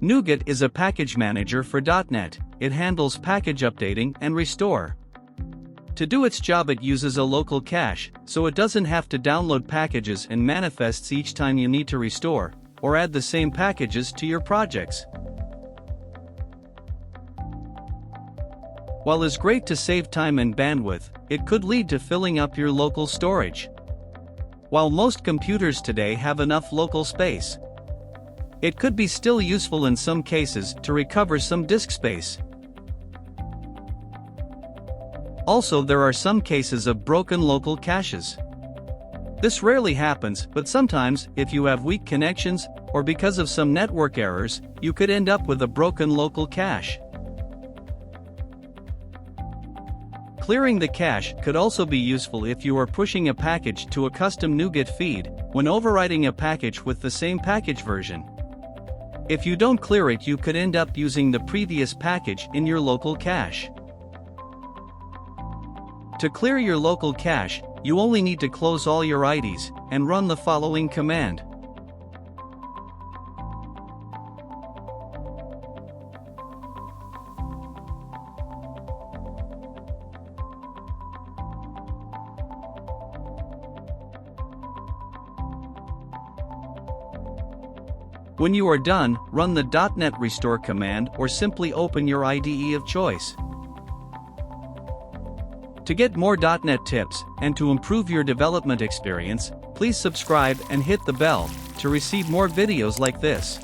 NuGet is a package manager for .NET. It handles package updating and restore. To do its job, it uses a local cache, so it doesn't have to download packages and manifests each time you need to restore, or add the same packages to your projects. While it's great to save time and bandwidth, it could lead to filling up your local storage. While most computers today have enough local space, it could be still useful in some cases to recover some disk space. Also, there are some cases of broken local caches. This rarely happens, but sometimes, if you have weak connections, or because of some network errors, you could end up with a broken local cache. Clearing the cache could also be useful if you are pushing a package to a custom NuGet feed, when overwriting a package with the same package version. If you don't clear it, you could end up using the previous package in your local cache. To clear your local cache, you only need to close all your IDs, and run the following command. When you are done, run the .NET restore command or simply open your IDE of choice. To get more .NET tips, and to improve your development experience, please subscribe and hit the bell to receive more videos like this.